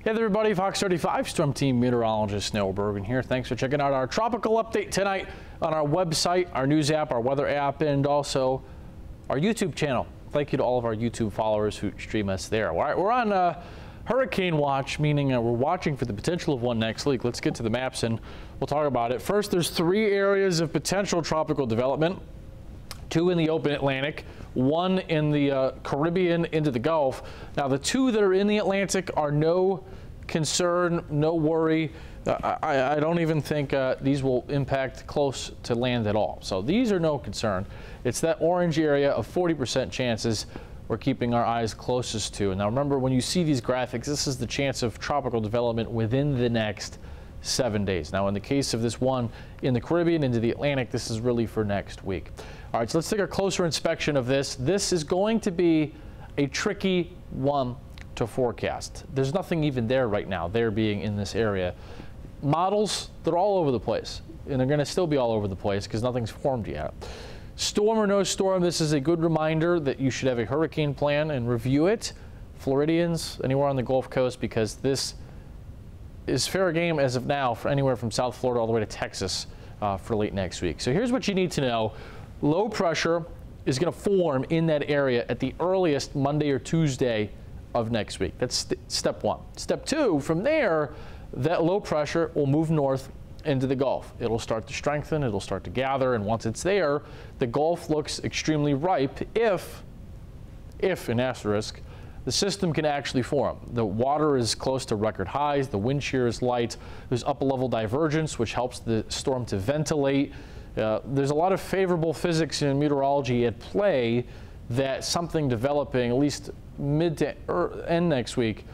Hey there everybody, Fox 35 Storm Team Meteorologist Snell Bergen here. Thanks for checking out our tropical update tonight on our website, our news app, our weather app, and also our YouTube channel. Thank you to all of our YouTube followers who stream us there. All right, we're on hurricane watch, meaning we're watching for the potential of one next week. Let's get to the maps and we'll talk about it. First, there's 3 areas of potential tropical development. 2 in the open Atlantic, 1 in the Caribbean into the Gulf. Now, the 2 that are in the Atlantic are no concern, no worry. I don't even think these will impact close to land at all. So these are no concern. It's that orange area of 40% chances we're keeping our eyes closest to. And now remember, when you see these graphics, this is the chance of tropical development within the next 7 days. Now, in the case of this one in the Caribbean into the Atlantic, this is really for next week. All right, so let's take a closer inspection of this. This is going to be a tricky one to forecast. There's nothing even there right now, there being in this area. Models, they're all over the place, and they're going to still be all over the place because nothing's formed yet. Storm or no storm, this is a good reminder that you should have a hurricane plan and review it. Floridians, anywhere on the Gulf Coast, because this is fair game as of now for anywhere from South Florida all the way to Texas for late next week. So here's what you need to know. Low pressure is going to form in that area at the earliest Monday or Tuesday of next week. That's step 1. Step 2, from there, that low pressure will move north into the Gulf. It'll start to strengthen, it'll start to gather, and once it's there, the Gulf looks extremely ripe if in asterisk, the system can actually form. The water is close to record highs, the wind shear is light, there's upper level divergence, which helps the storm to ventilate. There's a lot of favorable physics and meteorology at play that something developing at least mid to end next week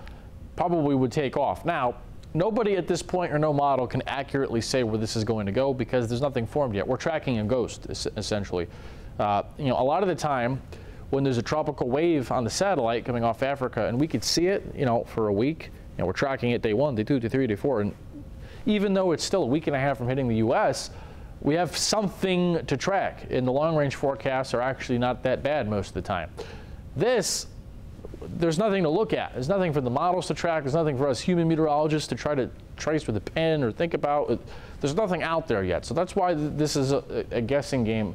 probably would take off. Now, nobody at this point or no model can accurately say where this is going to go because there's nothing formed yet. We're tracking a ghost, essentially. A lot of the time when there's a tropical wave on the satellite coming off Africa and we could see it, for a week, we're tracking it day 1, day 2, day 3, day 4, and even though it's still a week and a half from hitting the U.S., we have something to track, and the long-range forecasts are actually not that bad most of the time. There's nothing to look at. There's nothing for the models to track. There's nothing for us human meteorologists to try to trace with a pen or think about. There's nothing out there yet. So that's why this is a guessing game,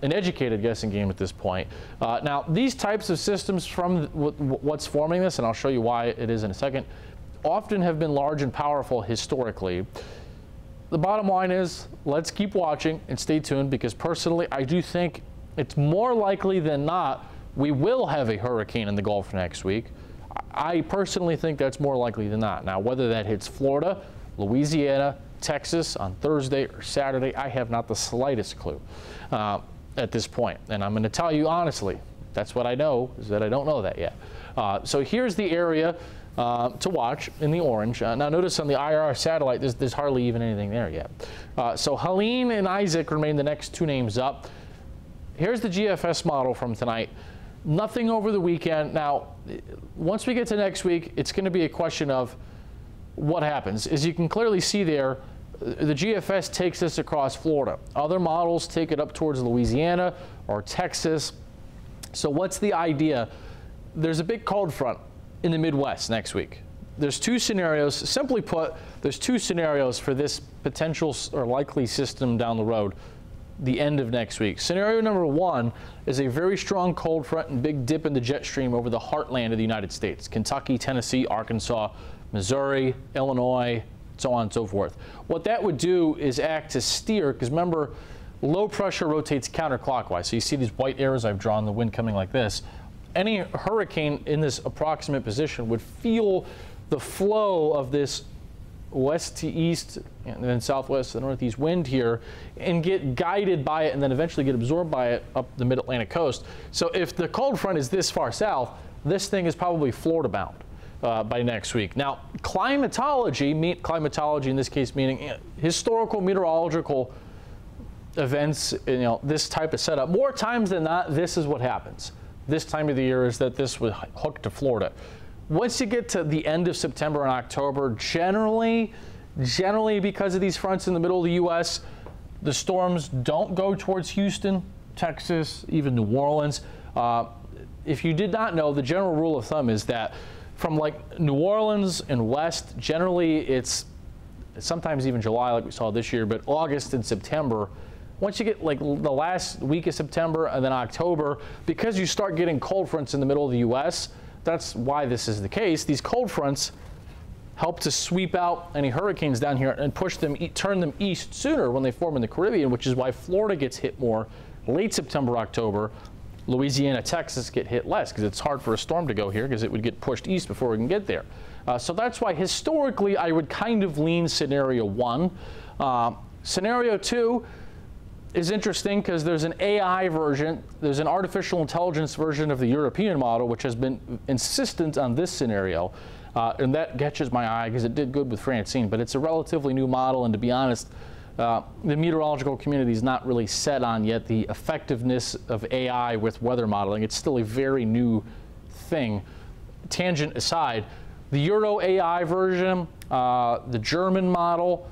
an educated guessing game at this point. Now, these types of systems from what's forming this, and I'll show you why it is in a second, often have been large and powerful historically. The bottom line is, let's keep watching and stay tuned, because personally, I do think it's more likely than not we will have a hurricane in the Gulf next week. I personally think that's more likely than not. Now, whether that hits Florida, Louisiana, Texas on Thursday or Saturday, I have not the slightest clue at this point. And I'm going to tell you honestly, that's what I know, is that I don't know that yet. So here's the area to watch in the orange. Now notice on the IR satellite, there's hardly even anything there yet. So Helene and Isaac remain the next 2 names up. Here's the GFS model from tonight. Nothing over the weekend. Now, once we get to next week, it's going to be a question of what happens. As you can clearly see there, the GFS takes this across Florida. Other models take it up towards Louisiana or Texas. So what's the idea? There's a big cold front in the Midwest next week. There's 2 scenarios. Simply put, there's 2 scenarios for this potential or likely system down the road, the end of next week. Scenario number 1 is a very strong cold front and big dip in the jet stream over the heartland of the United States. Kentucky, Tennessee, Arkansas, Missouri, Illinois, so on and so forth. What that would do is act to steer, because remember, low pressure rotates counterclockwise. So you see these white arrows I've drawn, the wind coming like this. Any hurricane in this approximate position would feel the flow of this west to east and then southwest to northeast wind here and get guided by it and then eventually get absorbed by it up the mid-Atlantic coast. So if the cold front is this far south, this thing is probably Florida bound by next week. Now, climatology in this case meaning historical meteorological events, this type of setup, more times than not, this is what happens. This time of the year is that this would hook to Florida. Once you get to the end of September and October, generally because of these fronts in the middle of the U.S., the storms don't go towards Houston, Texas, even New Orleans. If you did not know, the general rule of thumb is that from like New Orleans and west, generally it's sometimes even July like we saw this year, but August and September. Once you get like the last week of September and then October, because you start getting cold fronts in the middle of the U.S., that's why this is the case. These cold fronts help to sweep out any hurricanes down here and push them, turn them east sooner when they form in the Caribbean, which is why Florida gets hit more late September, October. Louisiana, Texas get hit less because it's hard for a storm to go here because it would get pushed east before we can get there. So that's why historically I would kind of lean scenario 1. Scenario 2 is interesting because there's an AI version, there's an artificial intelligence version of the European model, which has been insistent on this scenario. And that catches my eye because it did good with Francine, but it's a relatively new model, and to be honest, the meteorological community is not really set on yet the effectiveness of AI with weather modeling. It's still a very new thing. Tangent aside, the Euro AI version, the German model,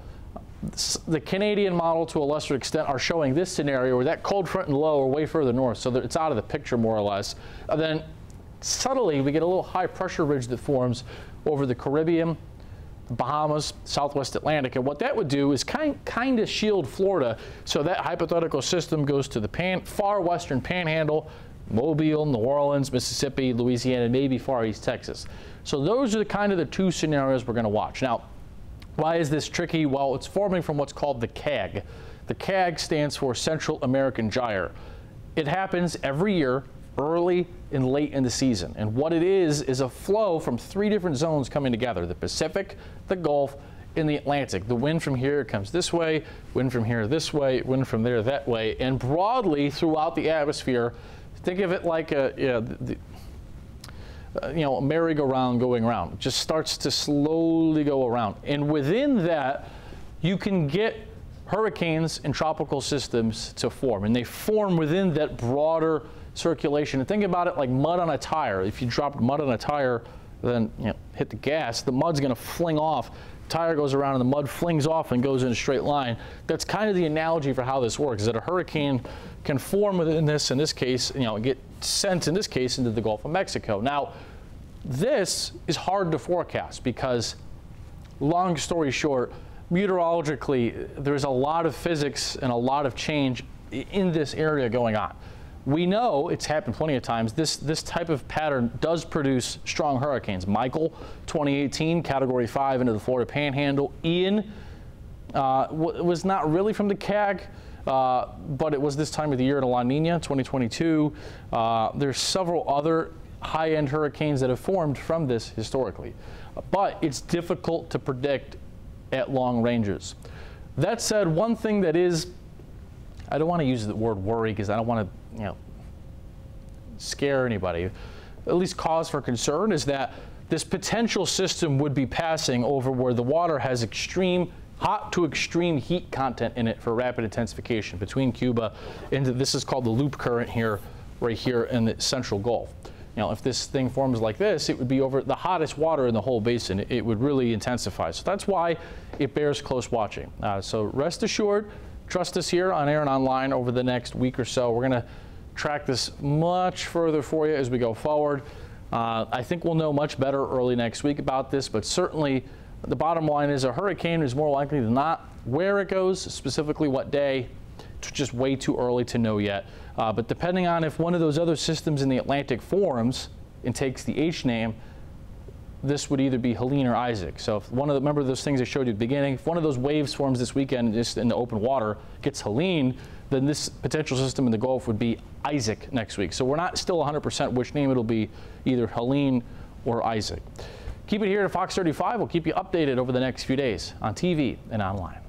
the Canadian model to a lesser extent are showing this scenario where that cold front and low are way further north, so that it's out of the picture more or less. And then subtly we get a little high pressure ridge that forms over the Caribbean, the Bahamas, Southwest Atlantic, and what that would do is kind of shield Florida, so that hypothetical system goes to the far western panhandle, Mobile, New Orleans, Mississippi, Louisiana, maybe far east Texas. So those are the two scenarios we're going to watch. Now, why is this tricky? Well, it's forming from what's called the CAG. The CAG stands for Central American Gyre. It happens every year, early and late in the season. And what it is a flow from 3 different zones coming together: the Pacific, the Gulf, and the Atlantic. The wind from here comes this way, wind from here this way, wind from there that way. And broadly throughout the atmosphere, think of it like a merry-go-round going around. It just starts to slowly go around. And within that, you can get hurricanes and tropical systems to form. And they form within that broader circulation. And think about it like mud on a tire. If you drop mud on a tire, then hit the gas, the mud's going to fling off. The tire goes around and the mud flings off and goes in a straight line. That's kind of the analogy for how this works, is that a hurricane can form within this, in this case, get sent, in this case, into the Gulf of Mexico. Now, this is hard to forecast because, long story short, meteorologically, there's a lot of physics and a lot of change in this area going on. We know it's happened plenty of times. This type of pattern does produce strong hurricanes. Michael, 2018, Category 5 into the Florida Panhandle. Ian was not really from the CAG, but it was this time of the year in La Nina, 2022. There's several other high-end hurricanes that have formed from this historically. But it's difficult to predict at long ranges. That said, one thing that is, I don't want to use the word worry because I don't want to scare anybody, at least cause for concern, is that this potential system would be passing over where the water has extreme hot to extreme heat content in it for rapid intensification between Cuba and this is called the loop current here, right here in the central Gulf. If this thing forms like this, it would be over the hottest water in the whole basin. It would really intensify. So that's why it bears close watching. So rest assured, trust us here on air and online over the next week or so. We're going to track this much further for you as we go forward. I think we'll know much better early next week about this, but certainly the bottom line is a hurricane is more likely than not. Where it goes, specifically what day, it's just way too early to know yet. But depending on if one of those other systems in the Atlantic forms and takes the H name, this would either be Helene or Isaac. So if remember those things I showed you at the beginning, if one of those waves forms this weekend just in the open water, gets Helene, then this potential system in the Gulf would be Isaac next week. So we're not still 100% which name it'll be, either Helene or Isaac. Keep it here at Fox 35. We'll keep you updated over the next few days on TV and online.